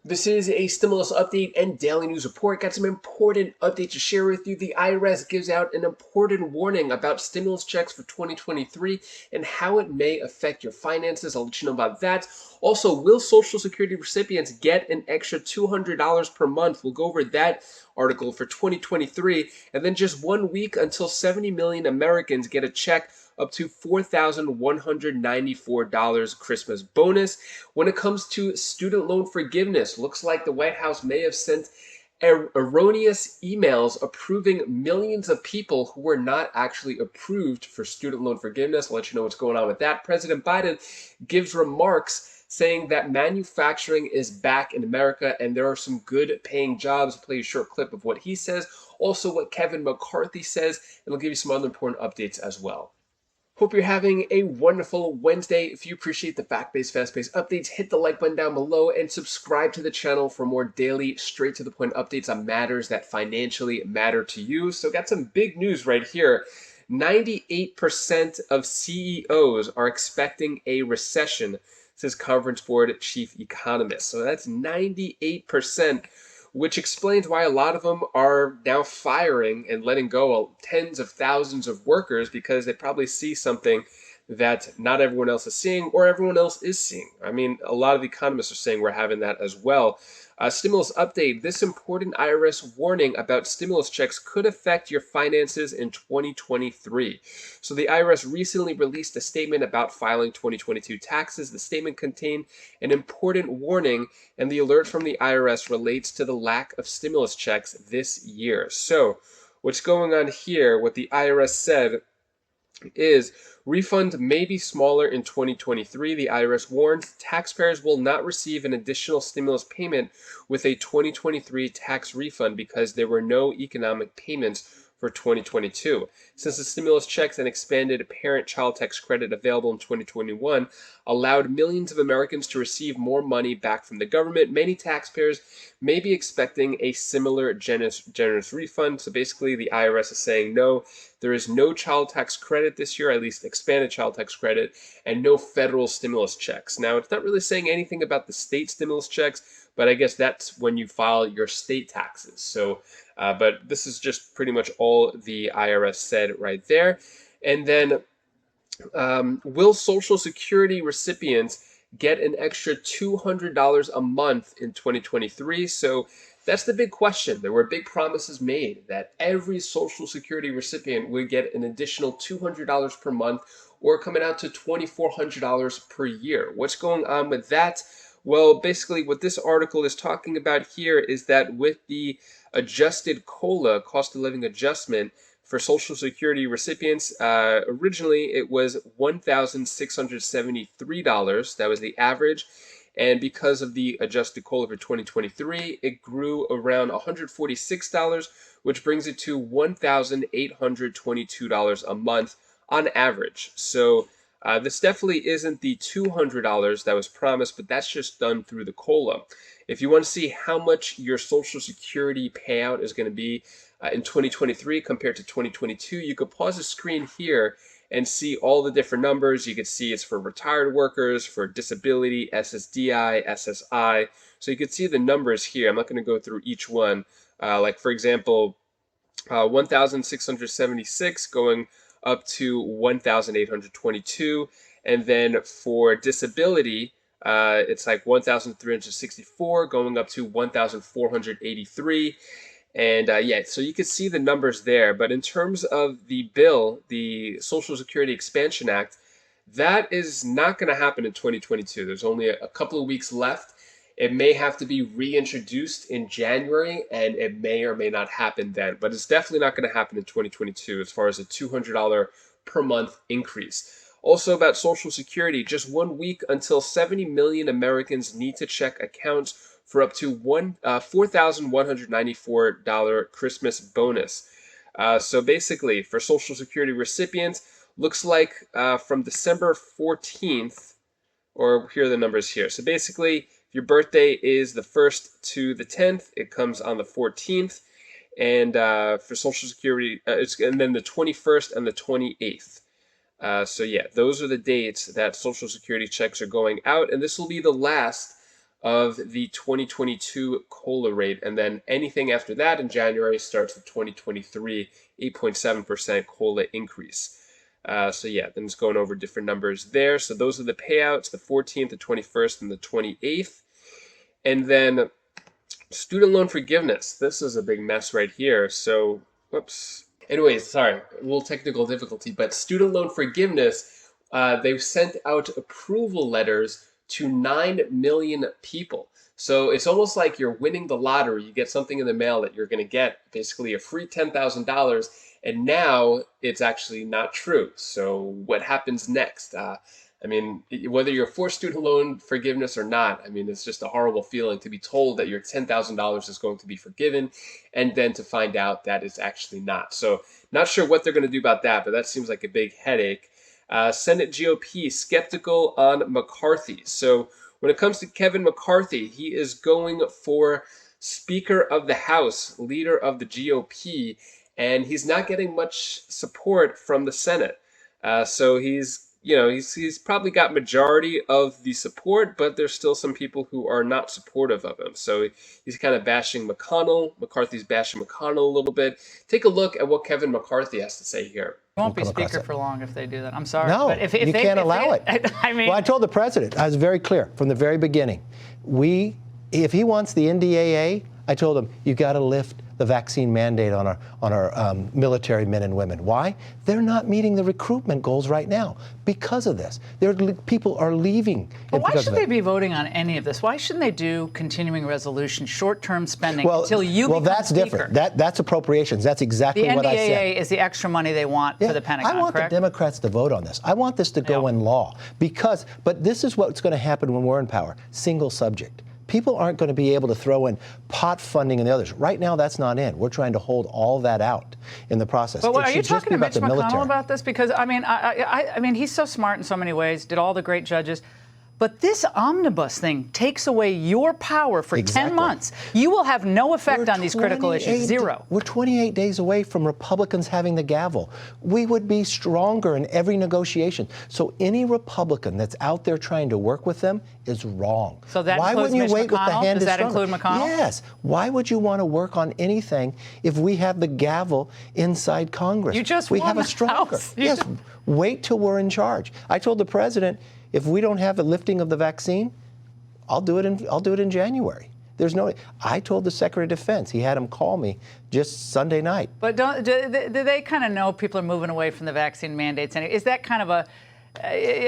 This is a stimulus update and daily news report. Got some important updates to share with you. The IRS gives out an important warning about stimulus checks for 2023 and how it may affect your finances. I'll let you know about that. Also, will Social Security recipients get an extra $200 per month? We'll go over that article for 2023. And then just 1 week until 70 million Americans get a check up to $4,194 Christmas bonus. When it comes to student loan forgiveness, looks like the White House may have sent erroneous emails approving millions of people who were not actually approved for student loan forgiveness. I'll let you know what's going on with that. President Biden gives remarks saying that manufacturing is back in America and there are some good paying jobs. I'll play a short clip of what he says, also what Kevin McCarthy says, and I'll give you some other important updates as well. Hope you're having a wonderful Wednesday. If you appreciate the fact-based, fast-paced updates, hit the like button down below and subscribe to the channel for more daily, straight-to-the-point updates on matters that financially matter to you. So got some big news right here. 98% of CEOs are expecting a recession, says Conference Board chief economist. So that's 98%. Which explains why a lot of them are now firing and letting go of tens of thousands of workers because they probably see something that not everyone else is seeing or everyone else is seeing. I mean, a lot of economists are saying we're having that as well. Stimulus update. This important IRS warning about stimulus checks could affect your finances in 2023. So the IRS recently released a statement about filing 2022 taxes. The statement contained an important warning, and the alert from the IRS relates to the lack of stimulus checks this year. So what's going on here, what the IRS said is refund may be smaller in 2023. The IRS warns taxpayers will not receive an additional stimulus payment with a 2023 tax refund because there were no economic payments for 2022. Since the stimulus checks and expanded parent-child tax credit available in 2021 allowed millions of Americans to receive more money back from the government, many taxpayers may be expecting a similar generous refund. So basically, the IRS is saying no, there is no child tax credit this year, at least expanded child tax credit, and no federal stimulus checks. Now, it's not really saying anything about the state stimulus checks, but I guess that's when you file your state taxes. So, but this is just pretty much all the IRS said right there. And then, will Social Security recipients get an extra $200 a month in 2023? So that's the big question. There were big promises made that every Social Security recipient would get an additional $200 per month, or coming out to $2,400 per year. What's going on with that? Well, basically what this article is talking about here is that with the adjusted COLA, cost of living adjustment, for Social Security recipients, originally it was $1,673. That was the average. And because of the adjusted COLA for 2023, it grew around $146, which brings it to $1,822 a month on average. So this definitely isn't the $200 that was promised, but that's just done through the COLA. If you want to see how much your Social Security payout is going to be in 2023 compared to 2022, you could pause the screen here and see all the different numbers. You can see it's for retired workers, for disability, SSDI, SSI. So you can see the numbers here. I'm not going to go through each one. Like for example, 1,676 going up to 1,822. And then for disability, it's like 1,364 going up to 1,483. And yeah, so you can see the numbers there. But in terms of the bill, the Social Security Expansion Act, that is not going to happen in 2022. There's only a couple of weeks left. It may have to be reintroduced in January, and it may or may not happen then. But it's definitely not going to happen in 2022 as far as a $200 per month increase. Also about Social Security, just 1 week until 70 million Americans need to check accounts for up to $4,194 Christmas bonus. So basically, for Social Security recipients, looks like from December 14th, or here are the numbers here. So basically, if your birthday is the 1st to the 10th, it comes on the 14th. And for Social Security, and then the 21st and the 28th. So yeah, those are the dates that Social Security checks are going out, and this will be the last of the 2022 COLA rate. And then anything after that in January starts the 2023 8.7% COLA increase. So yeah, then it's going over different numbers there. So those are the payouts, the 14th, the 21st, and the 28th. And then student loan forgiveness. This is a big mess right here. So, whoops. Anyways, sorry, a little technical difficulty, but student loan forgiveness, they've sent out approval letters to 9 million people. So it's almost like you're winning the lottery. You get something in the mail that you're going to get basically a free $10,000, and now it's actually not true. So what happens next? I mean, whether you're for student loan forgiveness or not, I mean, it's just a horrible feeling to be told that your $10,000 is going to be forgiven and then to find out that it's actually not. So not sure what they're going to do about that, but that seems like a big headache. Senate GOP skeptical on McCarthy. So when it comes to Kevin McCarthy, he is going for Speaker of the House, leader of the GOP, and he's not getting much support from the Senate. So he's probably got majority of the support, but there's still some people who are not supportive of him. So he's kind of bashing McConnell. McCarthy's bashing McConnell a little bit. Take a look at what Kevin McCarthy has to say here. Won't be speaker for long if they do that. I'm sorry. No, but if you can't allow it. I mean, well, I told the president, I was very clear from the very beginning. If he wants the NDAA, I told him, you got to lift the vaccine mandate on our military men and women. Why? They're not meeting the recruitment goals right now because of this. People are leaving. But why should they be voting on any of this? Why shouldn't they do continuing resolution, short-term spending until you become that's speaker? Different. That's appropriations. That's exactly what I said. The NDAA is the extra money they want for the Pentagon, I want correct? the Democrats to vote on this. I want this to go in law but this is what's going to happen when we're in power. Single subject. People aren't going to be able to throw in pot funding and the others. Right now, that's not in. We're trying to hold all that out in the process. But are you talking to Mitch McConnell about this? Because, I mean, he's so smart in so many ways, did all the great judges. But this omnibus thing takes away your power for 10 months. You will have no effect on these critical issues. Zero. We're 28 days away from Republicans having the gavel. We would be stronger in every negotiation. So any Republican that's out there trying to work with them is wrong. So that Why includes wouldn't you Mitch wait with the McConnell? hand Does that stronger? include McConnell? Yes. Why would you want to work on anything if we have the gavel inside Congress? You just we won have the a stronger. House. Yes. Wait till we're in charge. I told the president, if we don't have a lifting of the vaccine, I'll do it in January. There's no. I told the Secretary of Defense. He had him call me just Sunday night. But do they kind of know people are moving away from the vaccine mandates? And is that kind of a?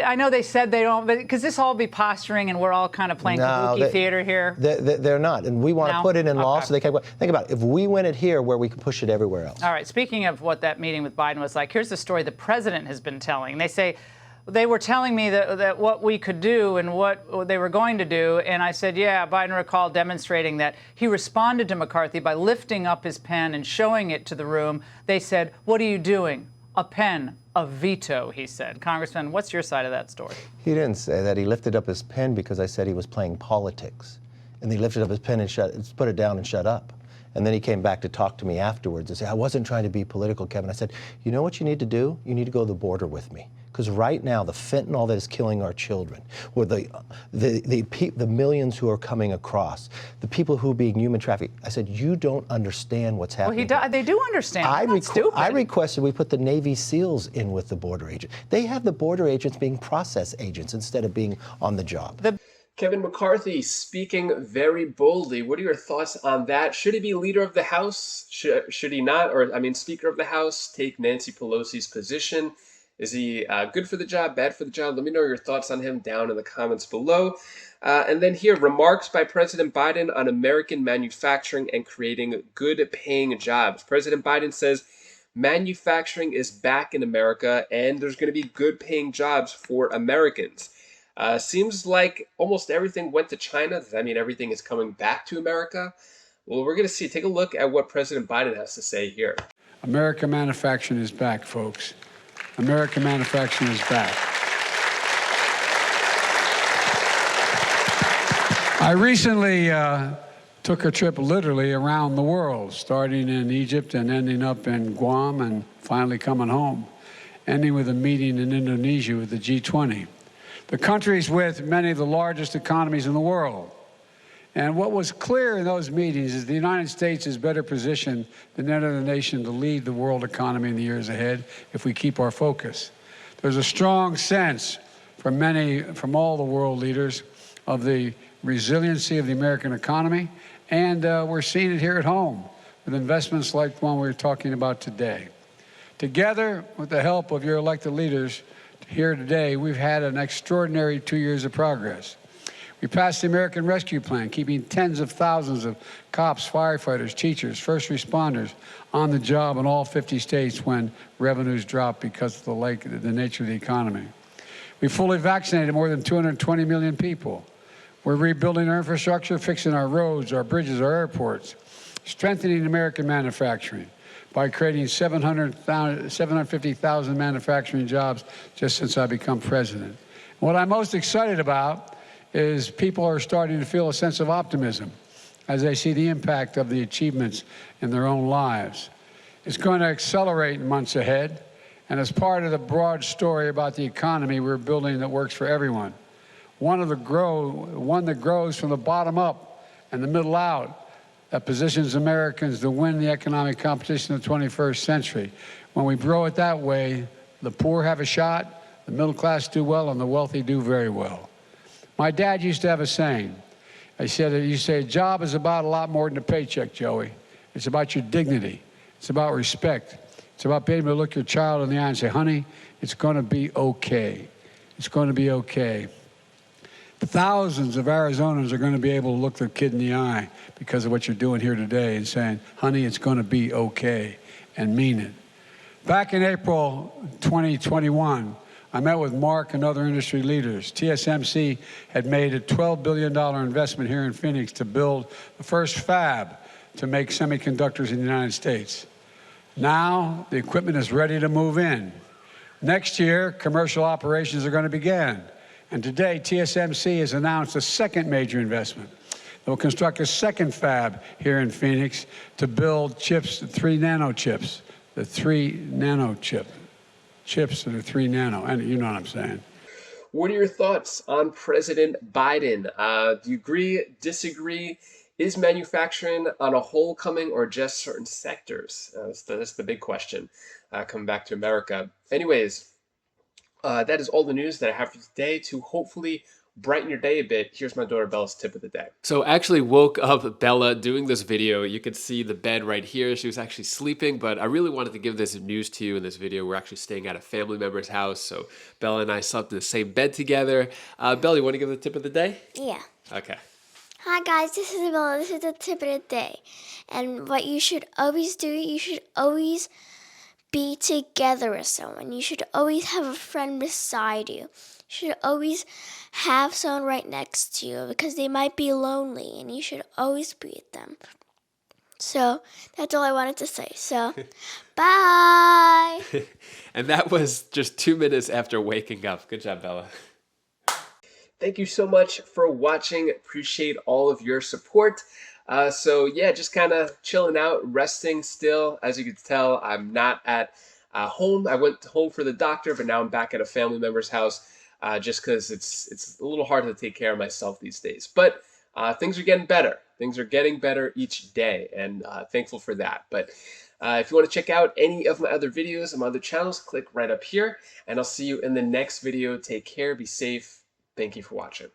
I know they said they don't, but because this all be posturing and we're all kind of playing kabuki theater here. They're not, and we want to put it in law so they can. Think about it. If we win it here, where we can push it everywhere else. All right. Speaking of what that meeting with Biden was like, here's the story the president has been telling. They say. They were telling me that what we could do and what they were going to do, and I said, yeah, Biden recalled demonstrating that he responded to McCarthy by lifting up his pen and showing it to the room. They said, what are you doing? A pen, a veto, he said. Congressman, what's your side of that story? He didn't say that. He lifted up his pen because I said he was playing politics. And he lifted up his pen and put it down and shut up. And then he came back to talk to me afterwards and say, I wasn't trying to be political, Kevin. I said, you know what you need to do? You need to go to the border with me. Because right now, the fentanyl that is killing our children, or the millions who are coming across, the people who are being human trafficked, I said, you don't understand what's happening. Well, they do understand. I requested we put the Navy SEALs in with the border agent. They have the border agents being process agents instead of being on the job. Kevin McCarthy speaking very boldly. What are your thoughts on that? Should he be leader of the House? Should he not? Or, Speaker of the House, take Nancy Pelosi's position? Is he good for the job, bad for the job? Let me know your thoughts on him down in the comments below. And then here, remarks by President Biden on American manufacturing and creating good-paying jobs. President Biden says manufacturing is back in America and there's going to be good-paying jobs for Americans. Seems like almost everything went to China. Does that mean everything is coming back to America? Well, we're going to see. Take a look at what President Biden has to say here. American manufacturing is back, folks. American manufacturing is back. I recently took a trip literally around the world, starting in Egypt and ending up in Guam and finally coming home, ending with a meeting in Indonesia with the G20. The countries with many of the largest economies in the world. And what was clear in those meetings is the United States is better positioned than any other nation to lead the world economy in the years ahead if we keep our focus. There's a strong sense from all the world leaders of the resiliency of the American economy, and we're seeing it here at home with investments like the one we're talking about today. Together, with the help of your elected leaders here today, we've had an extraordinary 2 years of progress. We passed the American Rescue Plan, keeping tens of thousands of cops, firefighters, teachers, first responders on the job in all 50 states when revenues dropped because of the nature of the economy. We fully vaccinated more than 220 million people. We're rebuilding our infrastructure, fixing our roads, our bridges, our airports, strengthening American manufacturing by creating 750,000 manufacturing jobs just since I become president. What I'm most excited about is people are starting to feel a sense of optimism as they see the impact of the achievements in their own lives. It's going to accelerate in months ahead, and as part of the broad story about the economy we're building that works for everyone, one that grows from the bottom up and the middle out, that positions Americans to win the economic competition of the 21st century. When we grow it that way, the poor have a shot, the middle class do well, and the wealthy do very well. My dad used to have a saying. He said, you say, a job is about a lot more than a paycheck, Joey. It's about your dignity. It's about respect. It's about being able to look your child in the eye and say, honey, it's going to be okay. It's going to be okay. Thousands of Arizonans are going to be able to look their kid in the eye because of what you're doing here today and saying, honey, it's going to be okay, and mean it. Back in April 2021, I met with Mark and other industry leaders. TSMC had made a $12 billion investment here in Phoenix to build the first fab to make semiconductors in the United States. Now, the equipment is ready to move in. Next year, commercial operations are going to begin. And today, TSMC has announced a second major investment. They'll construct a second fab here in Phoenix to build chips, 3 nano chips, the 3 nano chips that are 3 nano, and you know what I'm saying. What are your thoughts on President Biden? Do you agree, disagree? Is manufacturing on a whole coming, or just certain sectors? That's the big question coming back to America. Anyways, that is all the news that I have for today to hopefully brighten your day a bit. Here's my daughter Bella's tip of the day. So I actually woke up Bella doing this video. You could see the bed right here. She was actually sleeping, but I really wanted to give this news to you in this video. We're actually staying at a family member's house, so Bella and I slept in the same bed together. Bella, you want to give the tip of the day? Yeah. Okay. Hi guys, this is Bella. This is the tip of the day. And what you should always do, you should always be together with someone. You should always have a friend beside you. You should always have someone right next to you because they might be lonely and you should always be with them. So that's all I wanted to say. So bye. And that was just 2 minutes after waking up. Good job, Bella. Thank you so much for watching. Appreciate all of your support. So yeah, just kind of chilling out, resting still. As you can tell, I'm not at home. I went home for the doctor, but now I'm back at a family member's house just because it's a little hard to take care of myself these days. But things are getting better. Things are getting better each day, and thankful for that. But if you want to check out any of my other videos on my other channels, click right up here, and I'll see you in the next video. Take care, be safe. Thank you for watching.